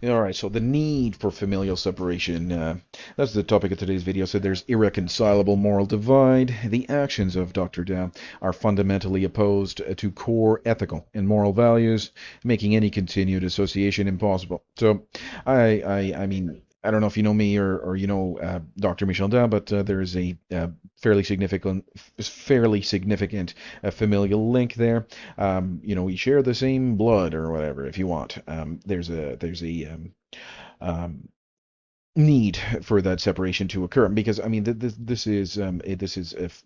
All right, so the need for familial separation. That's the topic of today's video. So there's irreconcilable moral divide. The actions of Dr. Dow are fundamentally opposed to core ethical and moral values, making any continued association impossible. So, I mean, I don't know if you know me or you know Dr. Michel Dow, but there is a fairly significant familial link there. We share the same blood or whatever, if you want. There's a um, need for that separation to occur because I mean this is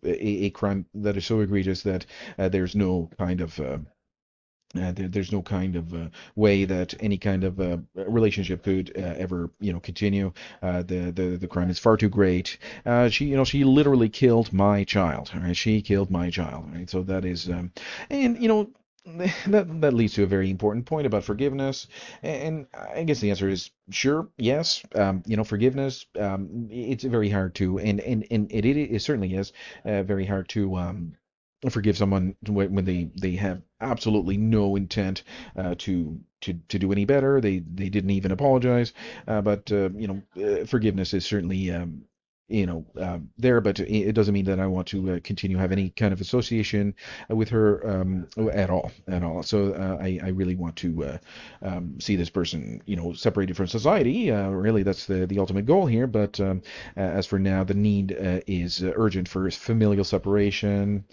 a crime that is so egregious that there's no kind of there's no kind of way that any kind of relationship could ever continue. The crime is far too great. She literally killed my child. All right, she killed my child. All right, so that is and that leads to a very important point about forgiveness, and I guess the answer is sure, yes. Forgiveness. It's very hard to, and it certainly is very hard to forgive someone when they have absolutely no intent to do any better. They didn't even apologize. But forgiveness is certainly there, but it doesn't mean that I want to continue have any kind of association with her at all. So I really want to see this person, separated from society. Really, that's the ultimate goal here. But as for now, the need is urgent for familial separation.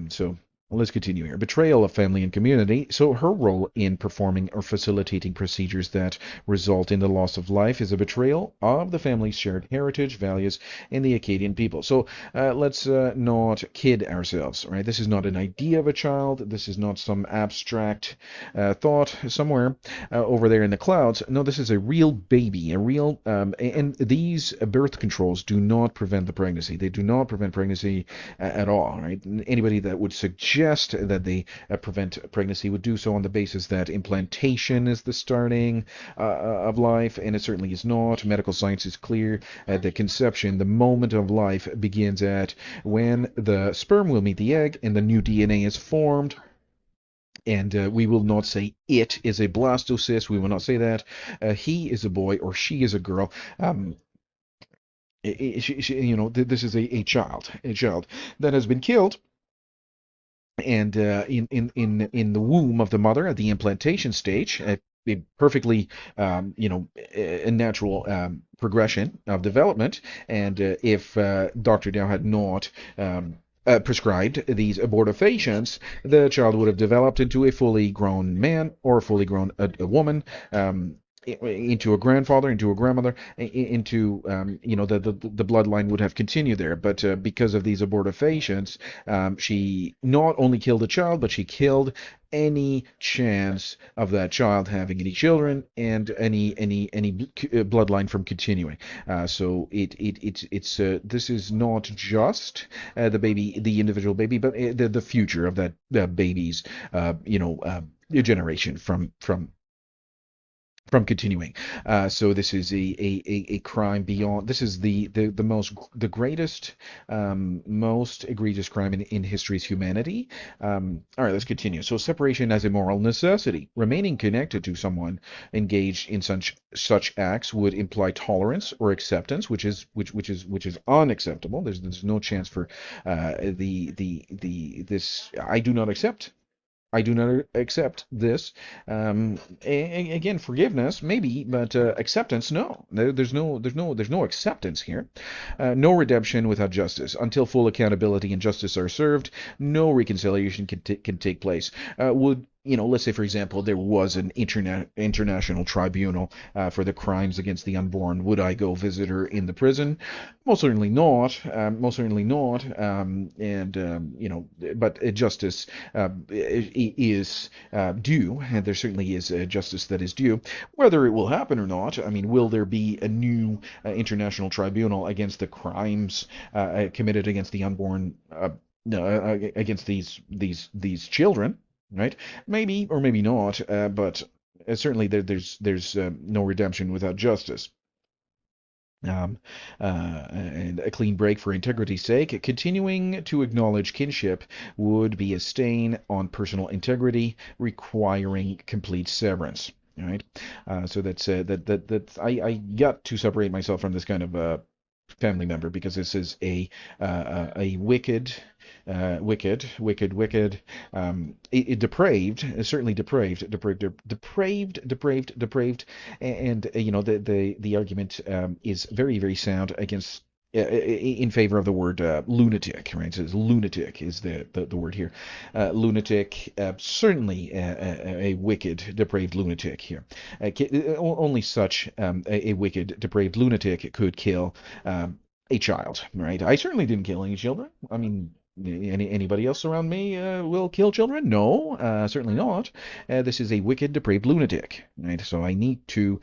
So let's continue here. Betrayal of family and community. So her role in performing or facilitating procedures that result in the loss of life is a betrayal of the family's shared heritage, values, and the Acadian people. So let's not kid ourselves, right? This is not an idea of a child. This is not some abstract thought somewhere over there in the clouds. No, this is a real baby, and these birth controls do not prevent the pregnancy. They do not prevent pregnancy at all, right? Anybody that would suggest that they prevent pregnancy would do so on the basis that implantation is the starting of life, and it certainly is not. Medical science is clear. The conception, the moment of life, begins at when the sperm will meet the egg and the new DNA is formed. And we will not say it is a blastocyst. We will not say that. He is a boy or she is a girl. This is a child that has been killed, and in the womb of the mother at the implantation stage, a perfectly a natural progression of development. And if Dr. Dow had not prescribed these abortifacients, the child would have developed into a fully grown man or a fully grown a woman. Into a grandfather, into a grandmother, into the bloodline would have continued there. But because of these abortifacients, she not only killed the child, but she killed any chance of that child having any children and any bloodline from continuing. So it's this is not just the baby, the individual baby, but the future of that baby's generation from continuing. So this is a crime beyond. This is the greatest, most egregious crime in history's humanity. All right, let's continue. So separation as a moral necessity. Remaining connected to someone engaged in such acts would imply tolerance or acceptance, which is unacceptable. There's no chance for the this. I do not accept this. Again, forgiveness maybe, but acceptance no. There's no acceptance here. No redemption without justice. Until full accountability and justice are served, no reconciliation can take place. Would let's say, for example, there was an international tribunal for the crimes against the unborn. Would I go visit her in the prison? Most certainly not. Most certainly not. But justice is due, and there certainly is justice that is due. Whether it will happen or not, I mean, will there be a new international tribunal against the crimes committed against the unborn, against these children? Right? Maybe or maybe not, but certainly there's no redemption without justice. Um, and a clean break for integrity's sake. Continuing to acknowledge kinship would be a stain on personal integrity, requiring complete severance. right? So I got to separate myself from this kind of family member because this is a wicked, wicked, depraved, certainly depraved, and the argument is very sound against. In favor of the word lunatic, right? It says lunatic is the word here. Lunatic, certainly a wicked, depraved lunatic here. Only such a wicked, depraved lunatic could kill a child, right? I certainly didn't kill any children. I mean, anybody else around me will kill children? No, certainly not. This is a wicked, depraved lunatic, right? So I need to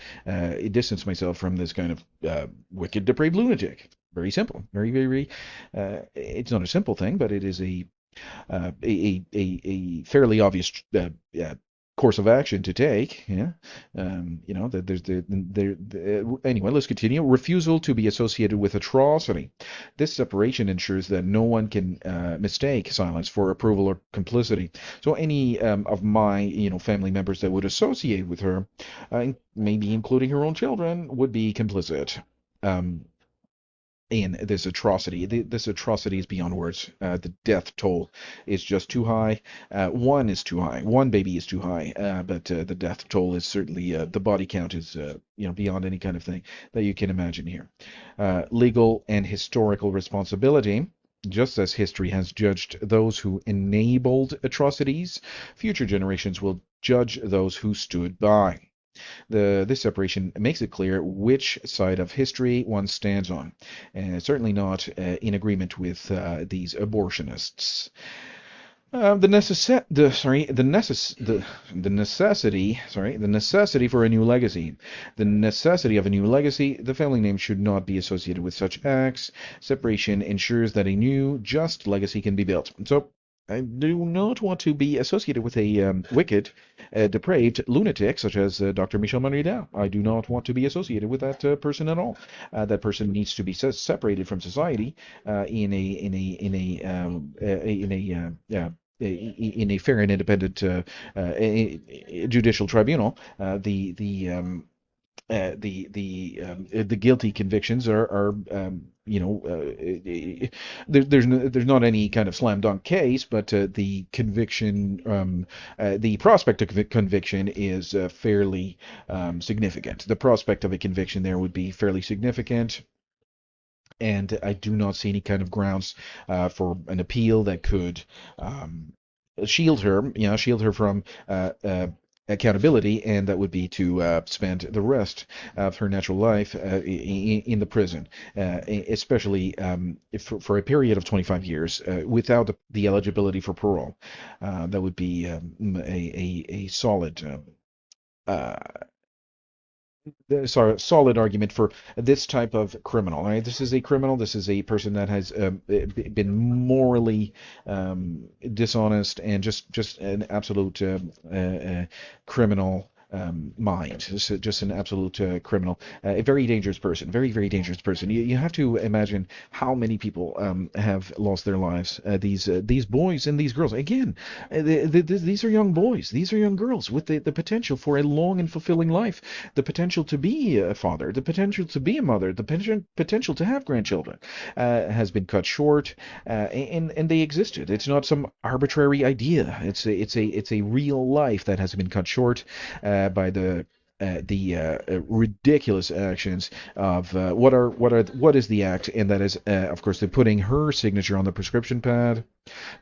distance myself from this kind of wicked, depraved lunatic. Very simple. Very. It's not a simple thing, but it is a fairly obvious course of action to take. Yeah, there's anyway. Let's continue. Refusal to be associated with atrocity. This separation ensures that no one can mistake silence for approval or complicity. So any of my family members that would associate with her, maybe including her own children, would be complicit. In this atrocity. This atrocity is beyond words. The death toll is just too high. One is too high. One baby is too high. But the death toll is certainly the body count is beyond any kind of thing that you can imagine here. Legal and historical responsibility. Just as history has judged those who enabled atrocities, future generations will judge those who stood by. This separation makes it clear which side of history one stands on, and certainly not in agreement with these abortionists. The necessity for a new legacy. The necessity of a new legacy. The family name should not be associated with such acts. Separation ensures that a new, just legacy can be built. So I do not want to be associated with a wicked, depraved lunatic such as Dr. Michel Maridat. I do not want to be associated with that person at all. That person needs to be separated from society in a fair and independent judicial tribunal. The guilty convictions are there's not any kind of slam dunk case, but the conviction, the prospect of conviction is fairly significant. The prospect of a conviction there would be fairly significant, and I do not see any kind of grounds for an appeal that could shield her from accountability, and that would be to spend the rest of her natural life in the prison, especially for a period of 25 years without the eligibility for parole. That would be a solid uh, solid argument for this type of criminal. Right? This is a criminal. This is a person that has been morally dishonest and just an absolute criminal mind. Just an absolute criminal. A very dangerous person. Very dangerous person. You have to imagine how many people have lost their lives. These boys and these girls. Again, these are young boys. These are young girls with the potential for a long and fulfilling life. The potential to be a father. The potential to be a mother. The potential to have grandchildren has been cut short, and they existed. It's not some arbitrary idea. It's a real life that has been cut short by the ridiculous actions of what is the act, and that is of course they're putting her signature on the prescription pad,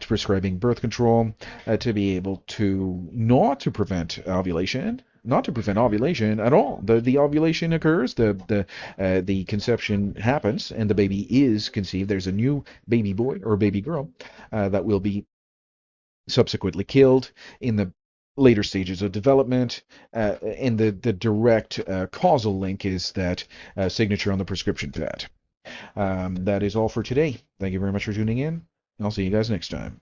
to prescribing birth control, to be able to not to prevent ovulation. Not to prevent ovulation at all. The ovulation occurs, the conception happens, and the baby is conceived. There's a new baby boy or baby girl that will be subsequently killed in the later stages of development, and the direct causal link is that signature on the prescription pad. That is all for today. Thank you very much for tuning in. I'll see you guys next time.